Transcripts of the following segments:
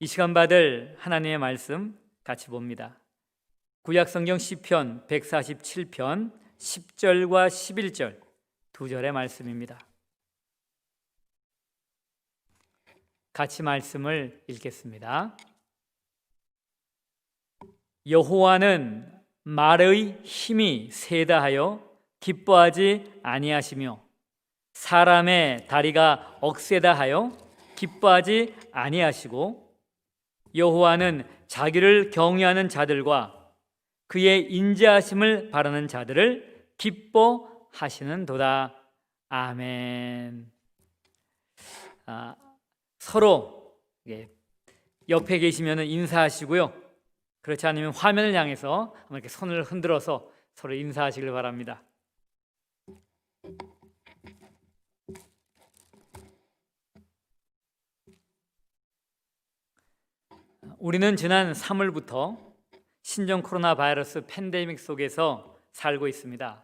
이 시간 받을 하나님의 말씀 같이 봅니다. 구약성경 시편 147편 10절과 11절 두 절의 말씀입니다. 같이 말씀을 읽겠습니다. 여호와는 말의 힘이 세다 하여 기뻐하지 아니하시며 사람의 다리가 억세다 하여 기뻐하지 아니하시고 여호와는 자기를 경외하는 자들과 그의 인자하심을 바라는 자들을 기뻐하시는도다. 아멘. 서로 옆에 계시면 인사하시고요. 그렇지 않으면 화면을 향해서 이렇게 손을 흔들어서 서로 인사하시길 바랍니다. 우리는 지난 3월부터 신종 코로나 바이러스 팬데믹 속에서 살고 있습니다.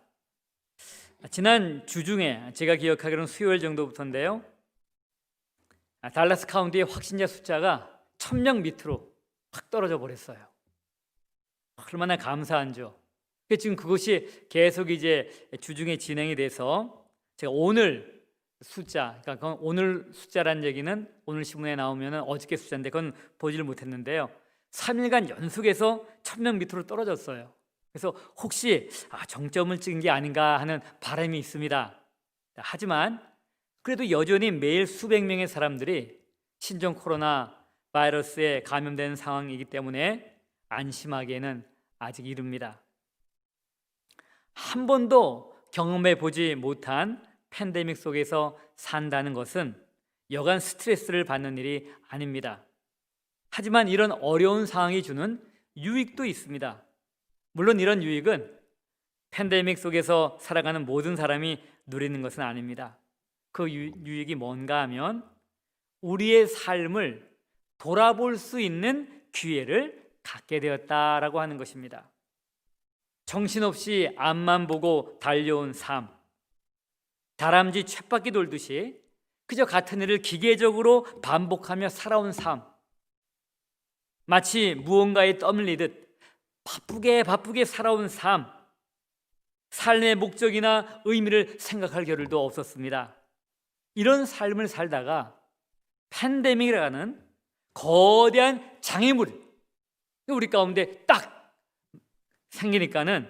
지난 주중에 제가 기억하기로는 수요일 정도부터인데요, 달라스 카운티의 확진자 숫자가 1000명 밑으로 확 떨어져 버렸어요. 얼마나 감사한죠. 지금 그것이 계속 이제 주중에 진행이 돼서 제가 오늘 숫자, 그러니까 오늘 숫자란 얘기는 오늘 신문에 나오면 어저께 숫자인데 그건 보지를 못했는데요, 3일간 연속해서 1000명 밑으로 떨어졌어요. 그래서 혹시 정점을 찍은 게 아닌가 하는 바람이 있습니다. 하지만 그래도 여전히 매일 수백 명의 사람들이 신종 코로나 바이러스에 감염된 상황이기 때문에 안심하기에는 아직 이릅니다. 한 번도 경험해 보지 못한 팬데믹 속에서 산다는 것은 여간 스트레스를 받는 일이 아닙니다. 하지만 이런 어려운 상황이 주는 유익도 있습니다. 물론 이런 유익은 팬데믹 속에서 살아가는 모든 사람이 누리는 것은 아닙니다. 그 유익이 뭔가 하면 우리의 삶을 돌아볼 수 있는 기회를 갖게 되었다라고 하는 것입니다. 정신없이 앞만 보고 달려온 삶, 다람쥐 쳇바퀴 돌듯이 그저 같은 일을 기계적으로 반복하며 살아온 삶, 마치 무언가에 떠밀리듯 바쁘게 살아온 삶, 삶의 목적이나 의미를 생각할 겨를도 없었습니다. 이런 삶을 살다가 팬데믹이라는 거대한 장애물이 우리 가운데 딱 생기니까는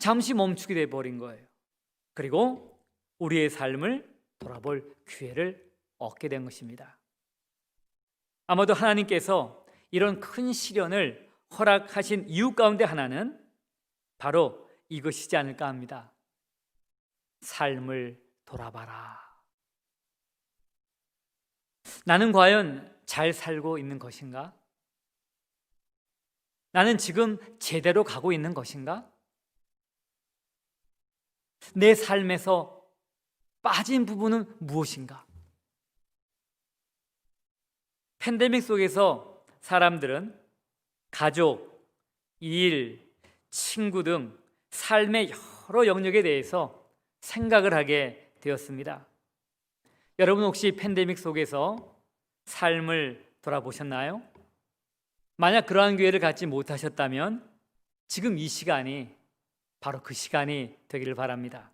잠시 멈추게 돼버린 거예요. 그리고 우리의 삶을 돌아볼 기회를 얻게 된 것입니다. 아마도 하나님께서 이런 큰 시련을 허락하신 이유 가운데 하나는 바로 이것이지 않을까 합니다. 삶을 돌아봐라. 나는 과연 잘 살고 있는 것인가? 나는 지금 제대로 가고 있는 것인가? 내 삶에서 빠진 부분은 무엇인가? 팬데믹 속에서 사람들은 가족, 일, 친구 등 삶의 여러 영역에 대해서 생각을 하게 되었습니다. 여러분 혹시 팬데믹 속에서 삶을 돌아보셨나요? 만약 그러한 기회를 갖지 못하셨다면 지금 이 시간이 바로 그 시간이 되기를 바랍니다.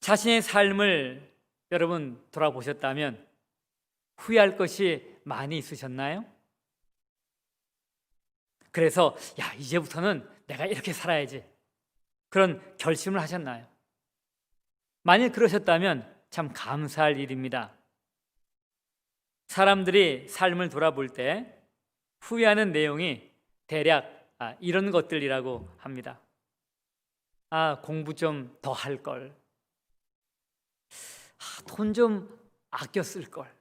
자신의 삶을 여러분 돌아보셨다면 후회할 것이 많이 있으셨나요? 그래서 이제부터는 내가 이렇게 살아야지, 그런 결심을 하셨나요? 만일 그러셨다면 참 감사할 일입니다. 사람들이 삶을 돌아볼 때 후회하는 내용이 대략 이런 것들이라고 합니다. 공부 좀 더 할 걸, 돈 좀 아껴 쓸 걸,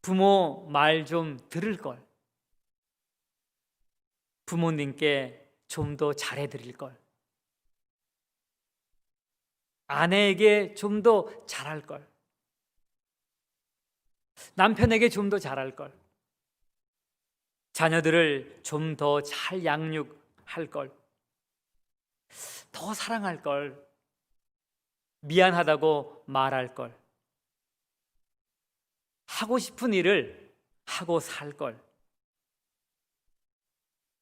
부모 말 좀 들을 걸, 부모님께 좀 더 잘해 드릴 걸, 아내에게 좀 더 잘할 걸, 남편에게 좀 더 잘할 걸, 자녀들을 좀 더 잘 양육할 걸, 더 사랑할 걸, 미안하다고 말할 걸, 하고 싶은 일을 하고 살 걸.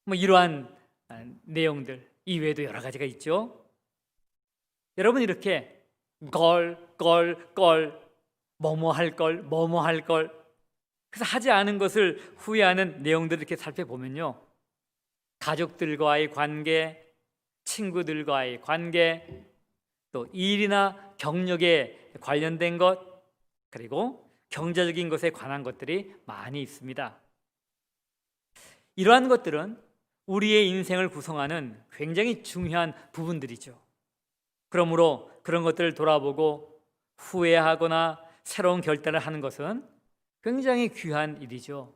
뭐 이러한 내용들 이외에도 여러 가지가 있죠. 여러분 이렇게 뭐뭐 할 걸 그래서 하지 않은 것을 후회하는 내용들을 이렇게 살펴보면요, 가족들과의 관계, 친구들과의 관계, 또 일이나 경력에 관련된 것, 그리고 경제적인 것에 관한 것들이 많이 있습니다. 이러한 것들은 우리의 인생을 구성하는 굉장히 중요한 부분들이죠. 그러므로 그런 것들을 돌아보고 후회하거나 새로운 결단을 하는 것은 굉장히 귀한 일이죠.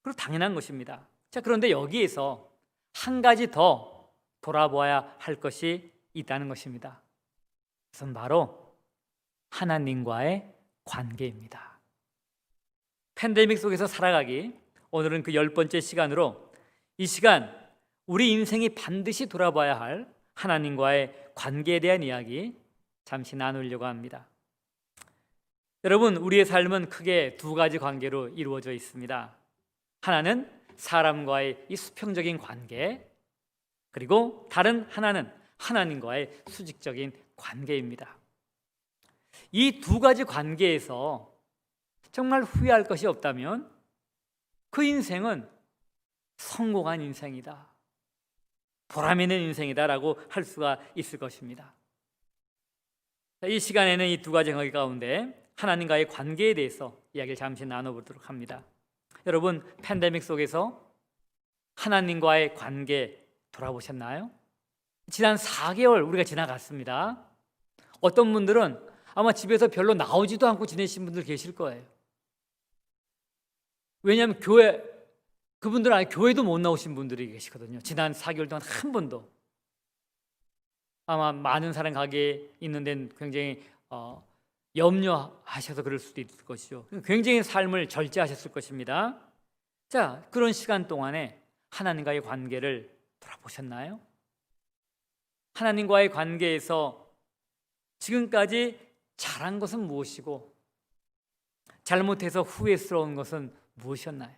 그리고 당연한 것입니다. 자, 그런데 여기에서 한 가지 더 돌아보아야 할 것이 있다는 것입니다. 그것은 바로 하나님과의 관계입니다. 팬데믹 속에서 살아가기, 오늘은 그 10번째 시간으로 이 시간 우리 인생이 반드시 돌아봐야 할 하나님과의 관계에 대한 이야기 잠시 나누려고 합니다. 여러분, 우리의 삶은 크게 두 가지 관계로 이루어져 있습니다. 하나는 사람과의 이 수평적인 관계, 그리고 다른 하나는 하나님과의 수직적인 관계입니다. 이 두 가지 관계에서 정말 후회할 것이 없다면 그 인생은 성공한 인생이다, 보람 있는 인생이다라고 할 수가 있을 것입니다. 이 시간에는 이 두 가지 관계 가운데 하나님과의 관계에 대해서 이야기를 잠시 나눠보도록 합니다. 여러분, 팬데믹 속에서 하나님과의 관계 돌아보셨나요? 지난 4개월 우리가 지나갔습니다. 어떤 분들은 아마 집에서 별로 나오지도 않고 지내신 분들 계실 거예요. 왜냐하면 그분들은 아예 교회도 못 나오신 분들이 계시거든요. 지난 4개월 동안 한 번도. 아마 많은 사람 가게에 있는 데는 굉장히 염려하셔서 그럴 수도 있을 것이죠. 굉장히 삶을 절제하셨을 것입니다. 자, 그런 시간 동안에 하나님과의 관계를 돌아보셨나요? 하나님과의 관계에서 지금까지 잘한 것은 무엇이고 잘못해서 후회스러운 것은 무엇이었나요?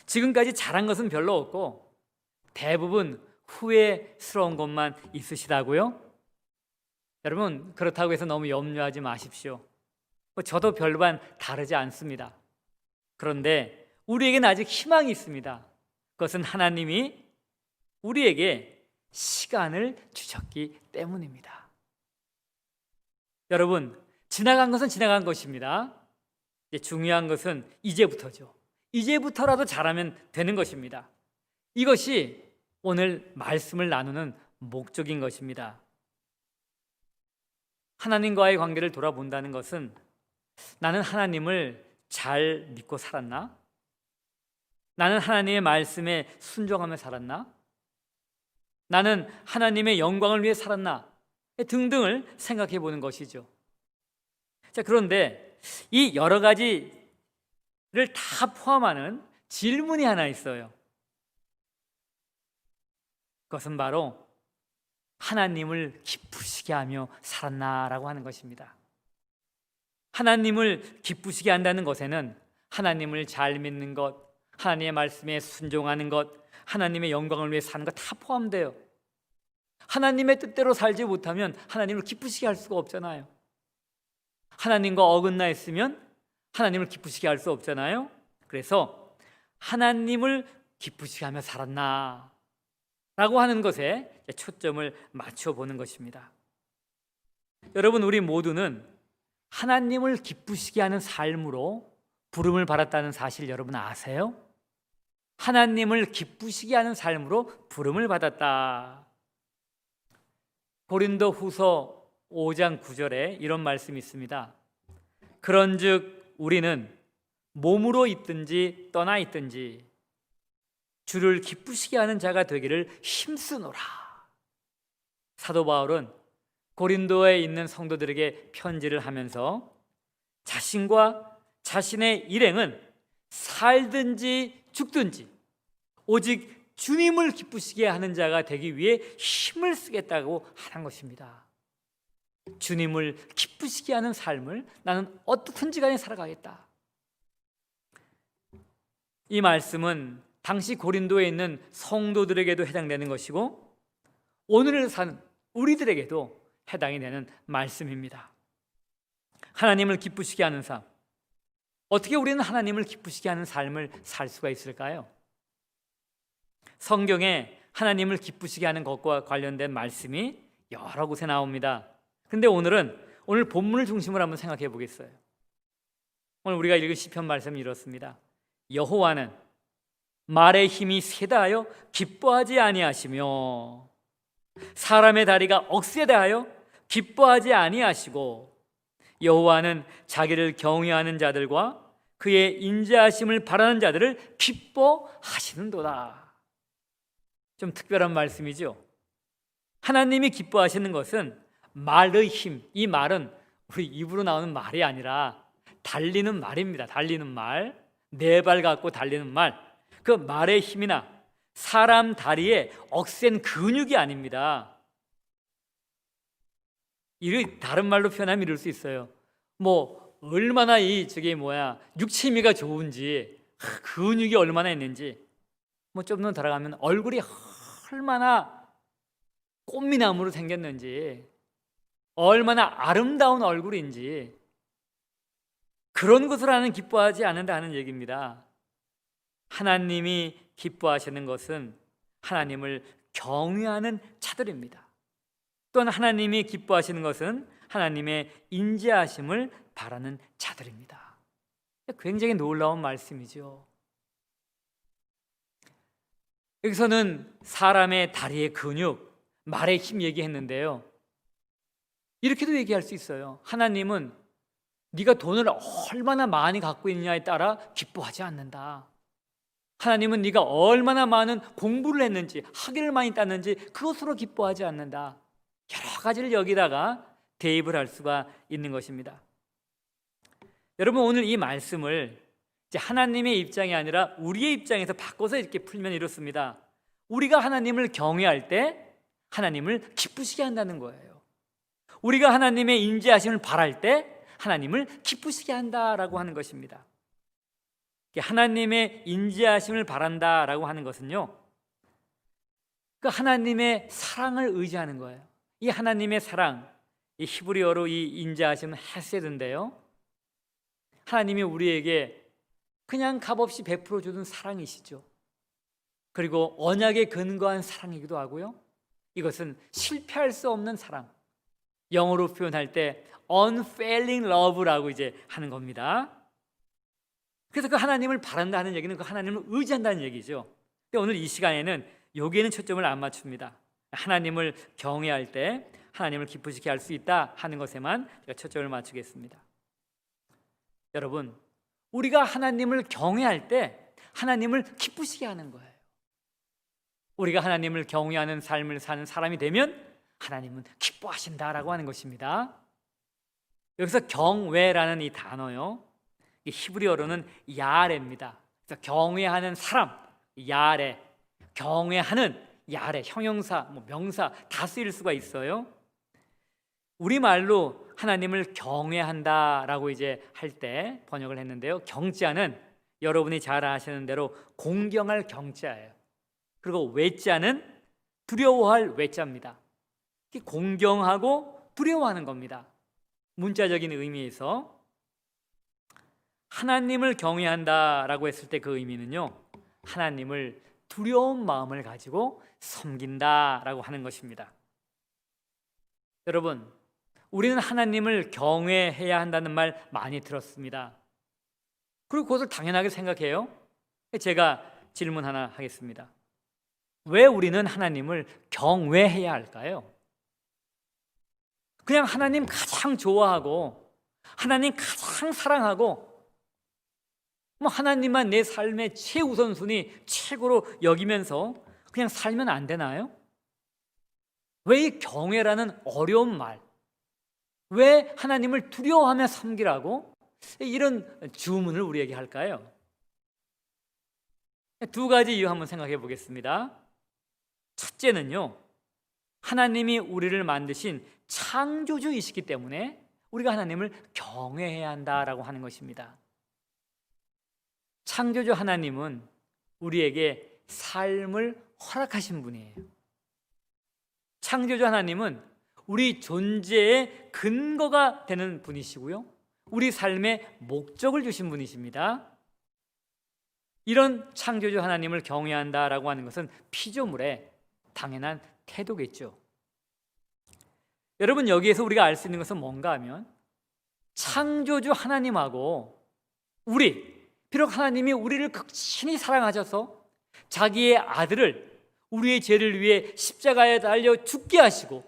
지금까지 잘한 것은 별로 없고 대부분 후회스러운 것만 있으시다고요? 여러분, 그렇다고 해서 너무 염려하지 마십시오. 저도 별반 다르지 않습니다. 그런데 우리에게는 아직 희망이 있습니다. 그것은 하나님이 우리에게 시간을 주셨기 때문입니다. 여러분, 지나간 것은 지나간 것입니다. 이제 중요한 것은 이제부터죠. 이제부터라도 잘하면 되는 것입니다. 이것이 오늘 말씀을 나누는 목적인 것입니다. 하나님과의 관계를 돌아본다는 것은 나는 하나님을 잘 믿고 살았나? 나는 하나님의 말씀에 순종하며 살았나? 나는 하나님의 영광을 위해 살았나? 등등을 생각해 보는 것이죠. 자, 그런데 이 여러 가지를 다 포함하는 질문이 하나 있어요. 그것은 바로 하나님을 기쁘시게 하며 살았나라고 하는 것입니다. 하나님을 기쁘시게 한다는 것에는 하나님을 잘 믿는 것, 하나님의 말씀에 순종하는 것, 하나님의 영광을 위해 사는 것 다 포함돼요. 하나님의 뜻대로 살지 못하면 하나님을 기쁘시게 할 수가 없잖아요. 하나님과 어긋나 있으면 하나님을 기쁘시게 할 수 없잖아요. 그래서 하나님을 기쁘시게 하며 살았나 라고 하는 것에 초점을 맞춰보는 것입니다. 여러분, 우리 모두는 하나님을 기쁘시게 하는 삶으로 부름을 받았다는 사실 여러분 아세요? 하나님을 기쁘시게 하는 삶으로 부름을 받았다. 고린도 후서 5장 9절에 이런 말씀이 있습니다. 그런즉 우리는 몸으로 있든지 떠나 있든지 주를 기쁘시게 하는 자가 되기를 힘쓰노라. 사도 바울은 고린도에 있는 성도들에게 편지를 하면서 자신과 자신의 일행은 살든지 죽든지 오직 주님을 기쁘시게 하는 자가 되기 위해 힘을 쓰겠다고 하는 것입니다. 주님을 기쁘시게 하는 삶을 나는 어떻든지 간에 살아가겠다. 이 말씀은 당시 고린도에 있는 성도들에게도 해당되는 것이고 오늘을 사는 우리들에게도 해당이 되는 말씀입니다. 하나님을 기쁘시게 하는 삶. 어떻게 우리는 하나님을 기쁘시게 하는 삶을 살 수가 있을까요? 성경에 하나님을 기쁘시게 하는 것과 관련된 말씀이 여러 곳에 나옵니다. 그런데 오늘 본문을 중심으로 한번 생각해 보겠어요. 오늘 우리가 읽은 시편 말씀이 이렇습니다. 여호와는 말의 힘이 세다 하여 기뻐하지 아니하시며 사람의 다리가 억세다 하여 기뻐하지 아니하시고 여호와는 자기를 경외하는 자들과 그의 인자하심을 바라는 자들을 기뻐하시는도다. 좀 특별한 말씀이죠. 하나님이 기뻐하시는 것은 말의 힘, 이 말은 우리 입으로 나오는 말이 아니라 달리는 말입니다. 달리는 말, 네 발 갖고 달리는 말. 그 말의 힘이나 사람 다리에 억센 근육이 아닙니다. 이 다른 말로 표현하면 이럴 수 있어요. 얼마나 육체 힘이가 좋은지, 근육이 얼마나 있는지, 좀 더 들어가면 얼굴이 얼마나 꽃미남으로 생겼는지, 얼마나 아름다운 얼굴인지, 그런 것을 하는 기뻐하지 않는다 하는 얘기입니다. 하나님이 기뻐하시는 것은 하나님을 경외하는 자들입니다. 또한 하나님이 기뻐하시는 것은 하나님의 인자하심을 바라는 자들입니다. 굉장히 놀라운 말씀이죠. 여기서는 사람의 다리의 근육, 말의 힘 얘기했는데요. 이렇게도 얘기할 수 있어요. 하나님은 네가 돈을 얼마나 많이 갖고 있느냐에 따라 기뻐하지 않는다. 하나님은 네가 얼마나 많은 공부를 했는지, 학위를 많이 땄는지 그것으로 기뻐하지 않는다. 여러 가지를 여기다가 대입을 할 수가 있는 것입니다. 여러분, 오늘 이 말씀을 이제 하나님의 입장이 아니라 우리의 입장에서 바꿔서 이렇게 풀면 이렇습니다. 우리가 하나님을 경외할 때 하나님을 기쁘시게 한다는 거예요. 우리가 하나님의 인자하심을 바랄 때 하나님을 기쁘시게 한다라고 하는 것입니다. 하나님의 인자하심을 바란다라고 하는 것은요, 그 하나님의 사랑을 의지하는 거예요. 이 하나님의 사랑, 이 히브리어로 이 인자하심은 헤세드인데요, 하나님이 우리에게 그냥 값없이 베풀어 주는 사랑이시죠. 그리고 언약에 근거한 사랑이기도 하고요, 이것은 실패할 수 없는 사랑, 영어로 표현할 때 unfailing love라고 이제 하는 겁니다. 그래서 그 하나님을 바란다는 얘기는 그 하나님을 의지한다는 얘기죠. 근데 오늘 이 시간에는 여기에는 초점을 안 맞춥니다. 하나님을 경외할 때 하나님을 기쁘시게 할 수 있다 하는 것에만 제가 초점을 맞추겠습니다. 여러분, 우리가 하나님을 경외할 때 하나님을 기쁘시게 하는 거예요. 우리가 하나님을 경외하는 삶을 사는 사람이 되면 하나님은 기뻐하신다라고 하는 것입니다. 여기서 경외라는 이 단어요, 이 히브리어로는 야레입니다. 그래서 경외하는 사람, 야레, 경외하는 야레, 형용사, 명사 다 쓰일 수가 있어요. 우리말로 하나님을 경외한다라고 이제 할 때 번역을 했는데요, 경자는 여러분이 잘 아시는 대로 공경할 경자예요. 그리고 외자는 두려워할 외자입니다. 공경하고 두려워하는 겁니다. 문자적인 의미에서 하나님을 경외한다라고 했을 때 그 의미는요, 하나님을 두려운 마음을 가지고 섬긴다라고 하는 것입니다. 여러분, 우리는 하나님을 경외해야 한다는 말 많이 들었습니다. 그리고 그것을 당연하게 생각해요. 제가 질문 하나 하겠습니다. 왜 우리는 하나님을 경외해야 할까요? 그냥 하나님 가장 좋아하고 하나님 가장 사랑하고 하나님만 내 삶의 최우선순위, 최고로 여기면서 그냥 살면 안 되나요? 왜 이 경외라는 어려운 말, 왜 하나님을 두려워하며 섬기라고 이런 주문을 우리에게 할까요? 두 가지 이유 한번 생각해 보겠습니다. 첫째는요, 하나님이 우리를 만드신 창조주이시기 때문에 우리가 하나님을 경외해야 한다라고 하는 것입니다. 창조주 하나님은 우리에게 삶을 허락하신 분이에요. 창조주 하나님은 우리 존재의 근거가 되는 분이시고요, 우리 삶의 목적을 주신 분이십니다. 이런 창조주 하나님을 경외한다라고 하는 것은 피조물의 당연한 태도겠죠. 여러분, 여기에서 우리가 알 수 있는 것은 뭔가 하면 창조주 하나님하고 비록 하나님이 우리를 극진히 사랑하셔서 자기의 아들을 우리의 죄를 위해 십자가에 달려 죽게 하시고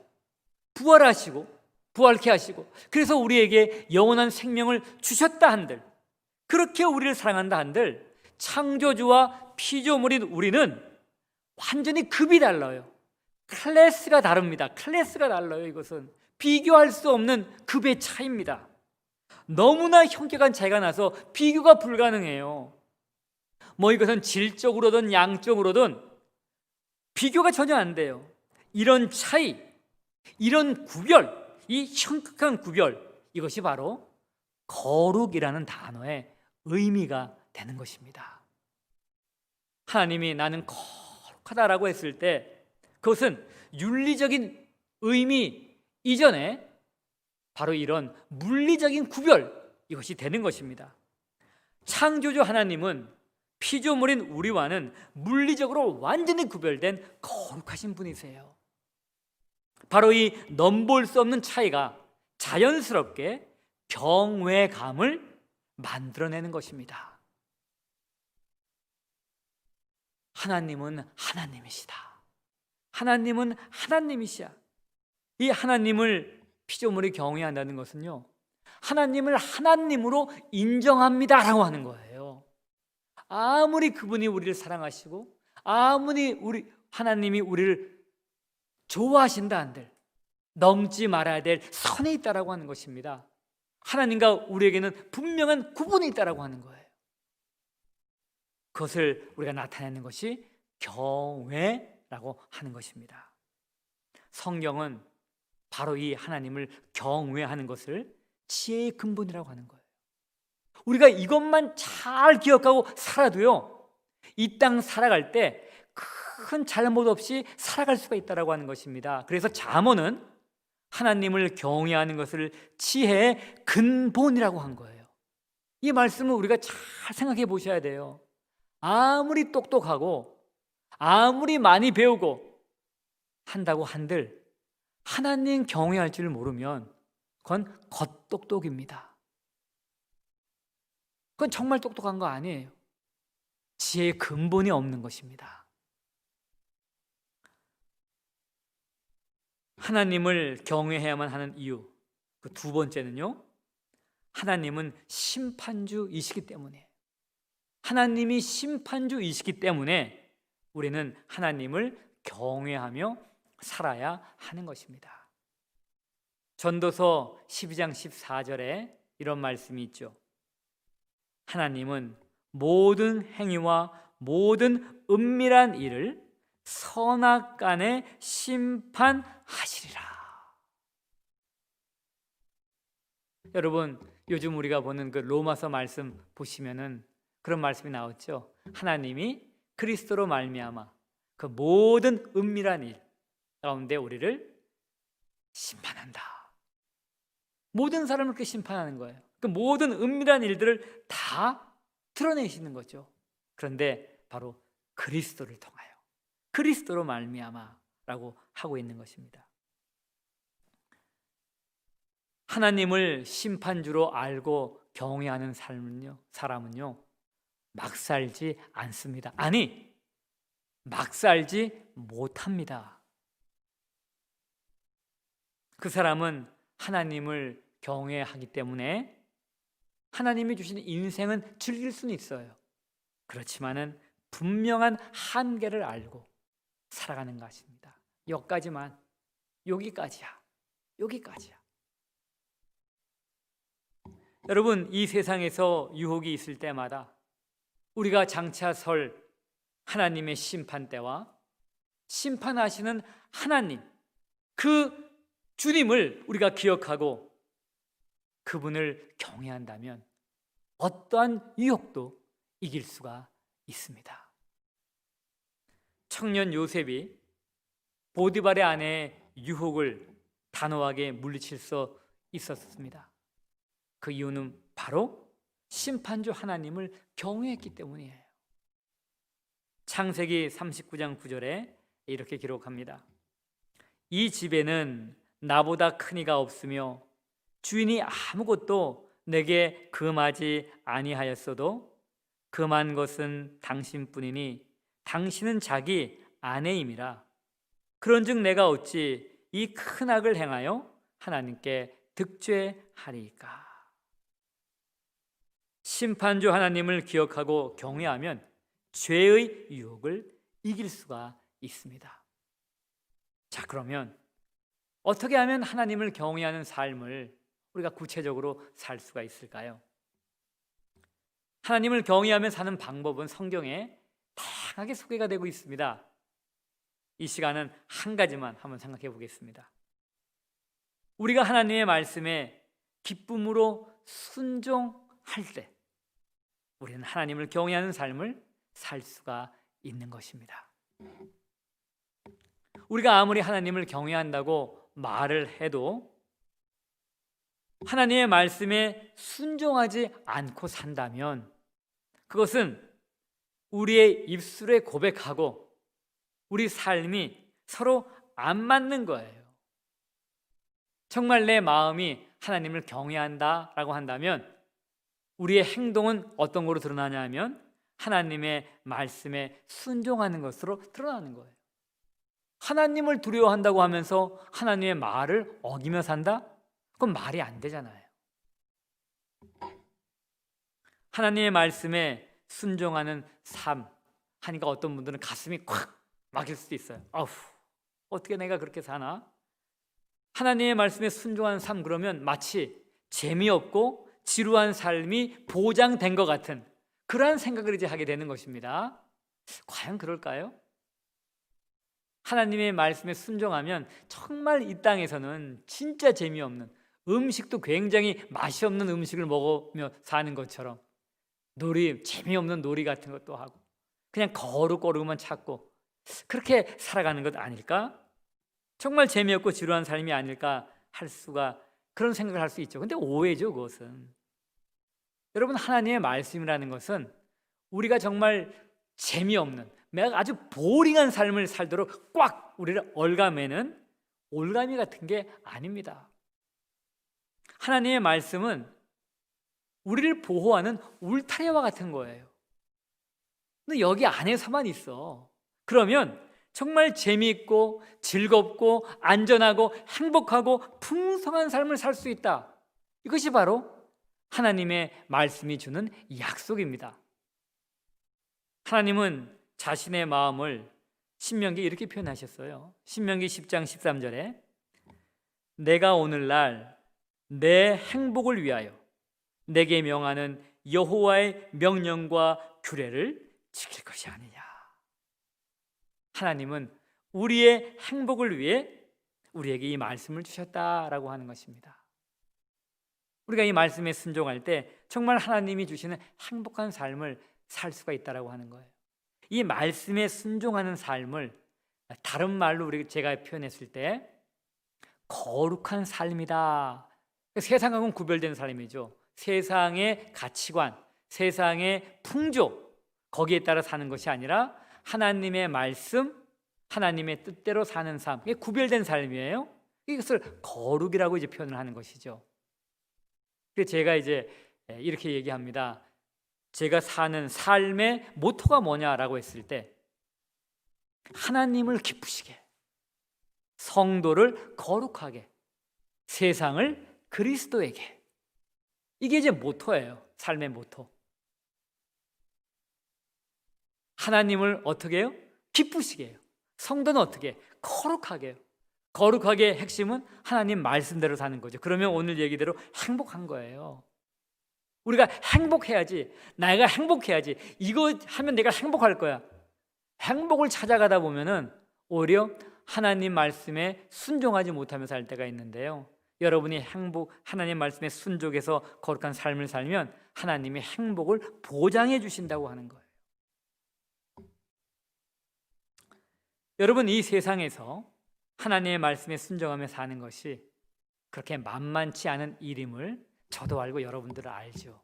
부활케 하시고 그래서 우리에게 영원한 생명을 주셨다 한들, 그렇게 우리를 사랑한다 한들, 창조주와 피조물인 우리는 완전히 급이 달라요. 클래스가 다릅니다. 클래스가 달라요. 이것은 비교할 수 없는 급의 차이입니다. 너무나 현격한 차이가 나서 비교가 불가능해요. 이것은 질적으로든 양적으로든 비교가 전혀 안 돼요. 이런 차이, 이런 구별, 이 현격한 구별, 이것이 바로 거룩이라는 단어의 의미가 되는 것입니다. 하나님이 나는 거룩하다라고 했을 때 그것은 윤리적인 의미 이전에 바로 이런 물리적인 구별, 이것이 되는 것입니다. 창조주 하나님은 피조물인 우리와는 물리적으로 완전히 구별된 거룩하신 분이세요. 바로 이 넘볼 수 없는 차이가 자연스럽게 경외감을 만들어내는 것입니다. 하나님은 하나님이시다. 하나님은 하나님이시야. 이 하나님을 피조물이 경외한다는 것은요, 하나님을 하나님으로 인정합니다라고 하는 거예요. 아무리 그분이 우리를 사랑하시고 아무리 하나님이 우리를 좋아하신다 한들 넘지 말아야 될 선이 있다라고 하는 것입니다. 하나님과 우리에게는 분명한 구분이 있다라고 하는 거예요. 그것을 우리가 나타내는 것이 경외라고 하는 것입니다. 성경은 바로 이 하나님을 경외하는 것을 지혜의 근본이라고 하는 거예요. 우리가 이것만 잘 기억하고 살아도요, 이 땅 살아갈 때 큰 잘못 없이 살아갈 수가 있다라고 하는 것입니다. 그래서 잠언은 하나님을 경외하는 것을 지혜의 근본이라고 한 거예요. 이 말씀을 우리가 잘 생각해 보셔야 돼요. 아무리 똑똑하고 아무리 많이 배우고 한다고 한들 하나님 경외할 줄 모르면 그건 겉똑똑입니다. 그건 정말 똑똑한 거 아니에요. 지혜의 근본이 없는 것입니다. 하나님을 경외해야만 하는 이유, 그 두 번째는요, 하나님은 심판주이시기 때문에, 하나님이 심판주이시기 때문에 우리는 하나님을 경외하며 살아야 하는 것입니다. 전도서 12장 14절에 이런 말씀이 있죠. 하나님은 모든 행위와 모든 은밀한 일을 선악간에 심판하시리라. 여러분, 요즘 우리가 보는 그 로마서 말씀 보시면은 그런 말씀이 나왔죠. 하나님이 그리스도로 말미암아 그 모든 은밀한 일 가운데 우리를 심판한다. 모든 사람을 그렇게 심판하는 거예요. 그 모든 은밀한 일들을 다 드러내시는 거죠. 그런데 바로 그리스도를 통하여, 그리스도로 말미암아라고 하고 있는 것입니다. 하나님을 심판주로 알고 경외하는 사람은요 막 살지 않습니다. 아니, 막 살지 못합니다. 그 사람은 하나님을 경외하기 때문에 하나님이 주신 인생은 즐길 수는 있어요. 그렇지만은 분명한 한계를 알고 살아가는 것입니다. 여기까지만, 여기까지야. 여러분, 이 세상에서 유혹이 있을 때마다 우리가 장차 설 하나님의 심판 때와 심판하시는 하나님, 그 주님을 우리가 기억하고 그분을 경외한다면 어떠한 유혹도 이길 수가 있습니다. 청년 요셉이 보디발의 아내의 유혹을 단호하게 물리칠 수 있었습니다. 그 이유는 바로 심판주 하나님을 경외했기 때문이에요. 창세기 39장 9절에 이렇게 기록합니다. 이 집에는 나보다 큰 이가 없으며 주인이 아무것도 내게 금하지 아니하였어도 금한 것은 당신뿐이니 당신은 자기 아내임이라. 그런즉 내가 어찌 이 큰 악을 행하여 하나님께 득죄하리이까. 심판주 하나님을 기억하고 경외하면 죄의 유혹을 이길 수가 있습니다. 자, 그러면 어떻게 하면 하나님을 경외하는 삶을 우리가 구체적으로 살 수가 있을까요? 하나님을 경외하며 사는 방법은 성경에 다양하게 소개가 되고 있습니다. 이 시간은 한 가지만 한번 생각해 보겠습니다. 우리가 하나님의 말씀에 기쁨으로 순종할 때 우리는 하나님을 경외하는 삶을 살 수가 있는 것입니다. 우리가 아무리 하나님을 경외한다고 말을 해도 하나님의 말씀에 순종하지 않고 산다면 그것은 우리의 입술에 고백하고 우리 삶이 서로 안 맞는 거예요. 정말 내 마음이 하나님을 경외한다라고 한다면 우리의 행동은 어떤 거로 드러나냐 하면 하나님의 말씀에 순종하는 것으로 드러나는 거예요. 하나님을 두려워한다고 하면서 하나님의 말을 어기며 산다? 그건 말이 안 되잖아요. 하나님의 말씀에 순종하는 삶 하니까 어떤 분들은 가슴이 콱 막힐 수도 있어요. 아우, 어떻게 내가 그렇게 사나? 하나님의 말씀에 순종하는 삶 그러면 마치 재미없고 지루한 삶이 보장된 것 같은 그러한 생각을 이제 하게 되는 것입니다. 과연 그럴까요? 하나님의 말씀에 순종하면 정말 이 땅에서는 진짜 재미없는 음식도 굉장히 맛이 없는 음식을 먹으며 사는 것처럼 재미없는 놀이 같은 것도 하고 그냥 거룩거룩만 찾고 그렇게 살아가는 것 아닐까? 정말 재미없고 지루한 삶이 아닐까 할 수가 그런 생각을 할 수 있죠. 근데 오해죠, 그것은. 여러분, 하나님의 말씀이라는 것은 우리가 정말 재미없는 아주 보링한 삶을 살도록 꽉 우리를 얽어매는 올가미 같은 게 아닙니다. 하나님의 말씀은 우리를 보호하는 울타리와 같은 거예요. 근데 여기 안에서만 있어. 그러면 정말 재미있고 즐겁고 안전하고 행복하고 풍성한 삶을 살 수 있다. 이것이 바로 하나님의 말씀이 주는 약속입니다. 하나님은 자신의 마음을 신명기에 이렇게 표현하셨어요. 신명기 10장 13절에 내가 오늘날 내 행복을 위하여 내게 명하는 여호와의 명령과 규례를 지킬 것이 아니냐. 하나님은 우리의 행복을 위해 우리에게 이 말씀을 주셨다라고 하는 것입니다. 우리가 이 말씀에 순종할 때 정말 하나님이 주시는 행복한 삶을 살 수가 있다라고 하는 거예요. 이 말씀에 순종하는 삶을 다른 말로 제가 표현했을 때 거룩한 삶이다. 세상하고는 구별된 삶이죠. 세상의 가치관, 세상의 풍조 거기에 따라 사는 것이 아니라 하나님의 말씀, 하나님의 뜻대로 사는 삶, 이게 구별된 삶이에요. 이것을 거룩이라고 이제 표현을 하는 것이죠. 그래서 제가 이제 이렇게 얘기합니다. 제가 사는 삶의 모토가 뭐냐라고 했을 때 하나님을 기쁘시게, 성도를 거룩하게, 세상을 그리스도에게, 이게 이제 모토예요. 삶의 모토. 하나님을 어떻게 해요? 기쁘시게 해요. 성도는 어떻게 해요? 거룩하게 해요. 거룩하게 핵심은 하나님 말씀대로 사는 거죠. 그러면 오늘 얘기대로 행복한 거예요. 우리가 행복해야지, 내가 행복해야지, 이거 하면 내가 행복할 거야. 행복을 찾아가다 보면은 오히려 하나님 말씀에 순종하지 못하며 살 때가 있는데요. 여러분이 하나님 말씀에 순종해서 거룩한 삶을 살면 하나님이 행복을 보장해 주신다고 하는 거예요. 여러분, 이 세상에서 하나님의 말씀에 순종하며 사는 것이 그렇게 만만치 않은 일임을 저도 알고 여러분들은 알죠.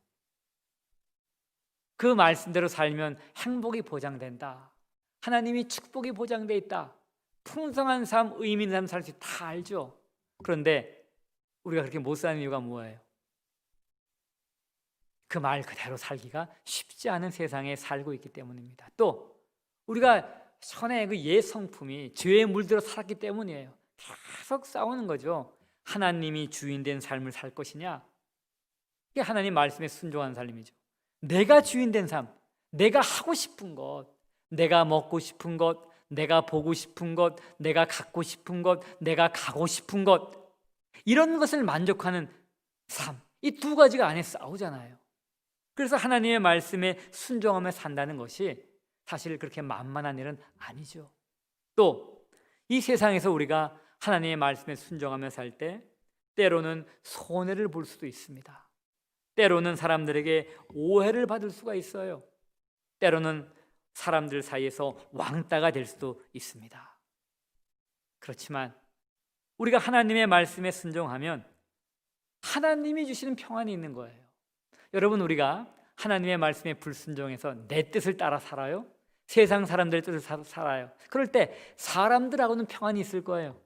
그 말씀대로 살면 행복이 보장된다. 하나님이 축복이 보장돼 있다. 풍성한 삶, 의미 있는 삶 살 수 있다. 다 알죠. 그런데 우리가 그렇게 못 사는 이유가 뭐예요? 그 말 그대로 살기가 쉽지 않은 세상에 살고 있기 때문입니다. 또 우리가 전에 그 옛 성품이 죄에 물들어 살았기 때문이에요. 계속 싸우는 거죠. 하나님이 주인된 삶을 살 것이냐? 이게 하나님 말씀에 순종하는 삶이죠. 내가 주인된 삶, 내가 하고 싶은 것, 내가 먹고 싶은 것, 내가 보고 싶은 것, 내가 갖고 싶은 것, 내가 가고 싶은 것, 이런 것을 만족하는 삶, 이 두 가지가 안에 싸우잖아요. 그래서 하나님의 말씀에 순종하며 산다는 것이 사실 그렇게 만만한 일은 아니죠. 또 이 세상에서 우리가 하나님의 말씀에 순종하며 살 때 때로는 손해를 볼 수도 있습니다. 때로는 사람들에게 오해를 받을 수가 있어요. 때로는 사람들 사이에서 왕따가 될 수도 있습니다. 그렇지만 우리가 하나님의 말씀에 순종하면 하나님이 주시는 평안이 있는 거예요. 여러분, 우리가 하나님의 말씀에 불순종해서 내 뜻을 따라 살아요. 세상 사람들의 뜻을 살아요. 그럴 때 사람들하고는 평안이 있을 거예요.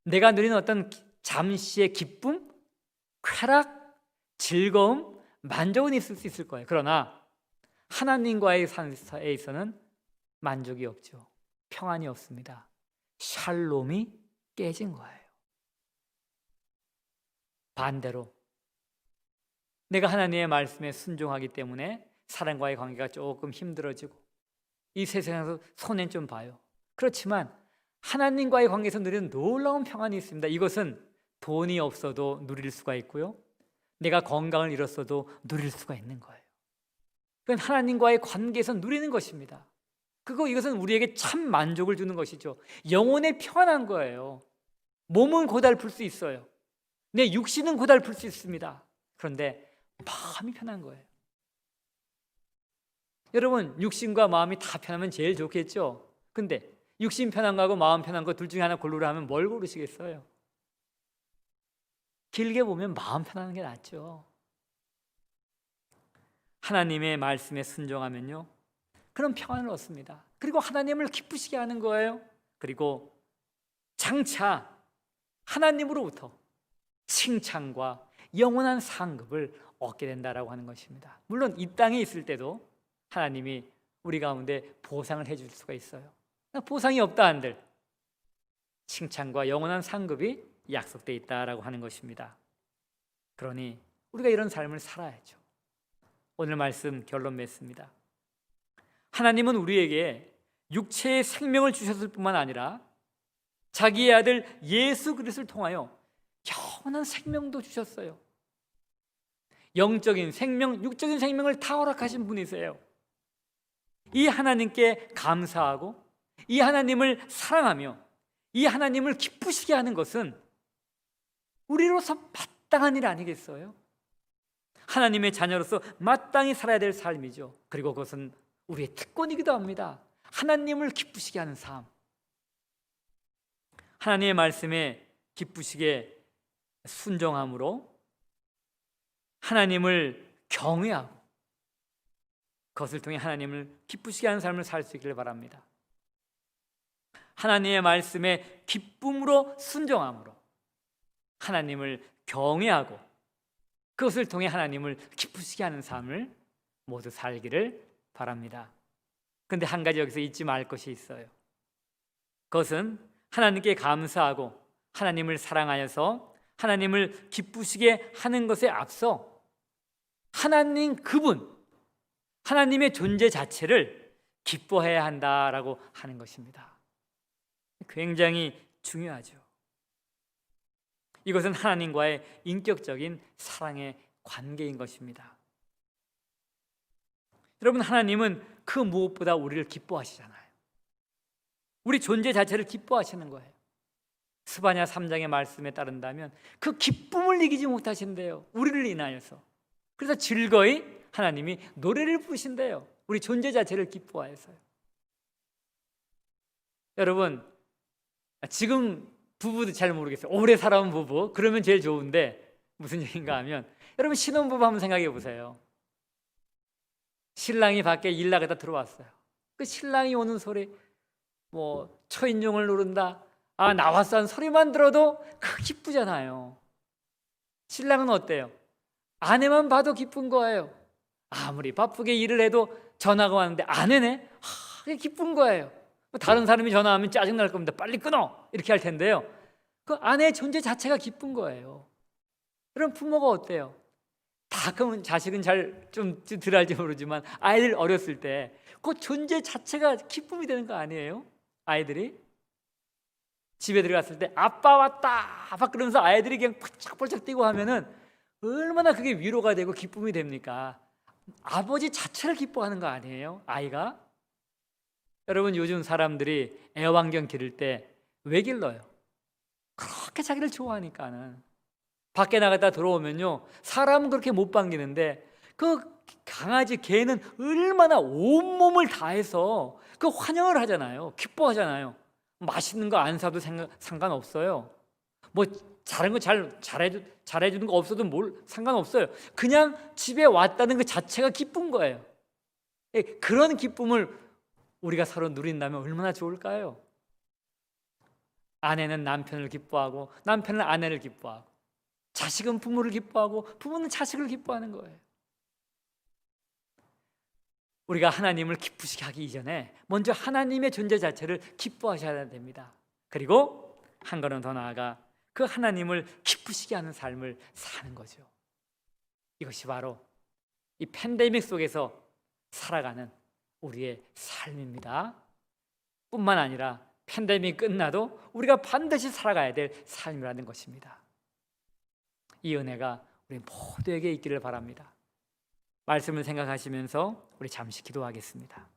내가 누리는 어떤 잠시의 기쁨, 쾌락, 즐거움, 만족은 있을 수 있을 거예요. 그러나 하나님과의 사이에 있어서는 만족이 없죠. 평안이 없습니다. 샬롬이 깨진 거예요. 반대로 내가 하나님의 말씀에 순종하기 때문에 사람과의 관계가 조금 힘들어지고 이 세상에서 손해는 좀 봐요. 그렇지만 하나님과의 관계에서 누리는 놀라운 평안이 있습니다. 이것은 돈이 없어도 누릴 수가 있고요, 내가 건강을 잃었어도 누릴 수가 있는 거예요. 그건 하나님과의 관계에서 누리는 것입니다. 이것은 우리에게 참 만족을 주는 것이죠. 영혼의 평안한 거예요. 몸은 고달플 수 있어요. 내 육신은 고달플 수 있습니다. 그런데 마음이 편한 거예요. 여러분, 육신과 마음이 다 편하면 제일 좋겠죠. 근데 육신 편한 거하고 마음 편한 거 둘 중에 하나 고르라 하면 뭘 고르시겠어요? 길게 보면 마음 편한 게 낫죠. 하나님의 말씀에 순종하면요, 그런 평안을 얻습니다. 그리고 하나님을 기쁘시게 하는 거예요. 그리고 장차 하나님으로부터 칭찬과 영원한 상급을 얻게 된다라고 하는 것입니다. 물론 이 땅에 있을 때도 하나님이 우리 가운데 보상을 해줄 수가 있어요. 보상이 없다 한들 칭찬과 영원한 상급이 약속되어 있다라고 하는 것입니다. 그러니 우리가 이런 삶을 살아야죠. 오늘 말씀 결론 맺습니다. 하나님은 우리에게 육체의 생명을 주셨을 뿐만 아니라 자기의 아들 예수 그리스도를 통하여 영원한 생명도 주셨어요. 영적인 생명, 육적인 생명을 다 허락하신 분이세요. 이 하나님께 감사하고 이 하나님을 사랑하며 이 하나님을 기쁘시게 하는 것은 우리로서 마땅한 일 아니겠어요? 하나님의 자녀로서 마땅히 살아야 될 삶이죠. 그리고 그것은 우리의 특권이기도 합니다. 하나님을 기쁘시게 하는 삶. 하나님의 말씀에 기쁘시게 순종함으로 하나님을 경외하고 그것을 통해 하나님을 기쁘시게 하는 삶을 살 수 있기를 바랍니다. 하나님의 말씀에 기쁨으로 순종함으로 하나님을 경외하고 그것을 통해 하나님을 기쁘시게 하는 삶을 모두 살기를 바랍니다. 그런데 한 가지 여기서 잊지 말 것이 있어요. 그것은 하나님께 감사하고 하나님을 사랑하여서 하나님을 기쁘시게 하는 것에 앞서 하나님 그분, 하나님의 존재 자체를 기뻐해야 한다라고 하는 것입니다. 굉장히 중요하죠. 이것은 하나님과의 인격적인 사랑의 관계인 것입니다. 여러분, 하나님은 그 무엇보다 우리를 기뻐하시잖아요. 우리 존재 자체를 기뻐하시는 거예요. 스바냐 3장의 말씀에 따른다면 그 기쁨을 이기지 못하신대요. 우리를 인하여서. 그래서 즐거이 하나님이 노래를 부르신대요. 우리 존재 자체를 기뻐하여서요. 여러분, 지금 부부도 잘 모르겠어요. 오래 살아온 부부, 그러면 제일 좋은데 무슨 얘기인가 하면, 여러분 신혼부부 한번 생각해 보세요. 신랑이 밖에 일 나가다 들어왔어요. 그 신랑이 오는 소리, 뭐 초인종을 누른다, 아 나왔어 하는 소리만 들어도 그 기쁘잖아요. 신랑은 어때요? 아내만 봐도 기쁜 거예요. 아무리 바쁘게 일을 해도 전화가 왔는데 아내네? 그게 기쁜 거예요. 다른 사람이 전화하면 짜증날 겁니다. 빨리 끊어! 이렇게 할 텐데요, 그 아내의 존재 자체가 기쁜 거예요. 그럼 부모가 어때요? 가끔은 자식은 좀 덜 알지 모르지만 아이들 어렸을 때 그 존재 자체가 기쁨이 되는 거 아니에요? 아이들이 집에 들어갔을 때 아빠 왔다 막 그러면서 아이들이 그냥 펄쩍펄쩍 뛰고 하면은 얼마나 그게 위로가 되고 기쁨이 됩니까? 아버지 자체를 기뻐하는 거 아니에요? 아이가? 여러분, 요즘 사람들이 애완견 기를 때 왜 길러요? 그렇게 자기를 좋아하니까는. 밖에 나갔다 들어오면요, 사람은 그렇게 못 반기는데 그 강아지 개는 얼마나 온몸을 다해서 그 환영을 하잖아요. 기뻐하잖아요. 맛있는 거 안 사도 상관없어요. 뭐 다른 거 잘해주는 거 없어도 상관없어요. 그냥 집에 왔다는 그 자체가 기쁜 거예요. 그런 기쁨을 우리가 서로 누린다면 얼마나 좋을까요? 아내는 남편을 기뻐하고 남편은 아내를 기뻐하고 자식은 부모를 기뻐하고 부모는 자식을 기뻐하는 거예요. 우리가 하나님을 기쁘시게 하기 이전에 먼저 하나님의 존재 자체를 기뻐하셔야 됩니다. 그리고 한 걸음 더 나아가 그 하나님을 기쁘시게 하는 삶을 사는 거죠. 이것이 바로 이 팬데믹 속에서 살아가는 우리의 삶입니다. 뿐만 아니라 팬데믹 끝나도 우리가 반드시 살아가야 될 삶이라는 것입니다. 이 은혜가 우리 모두에게 있기를 바랍니다. 말씀을 생각하시면서 우리 잠시 기도하겠습니다.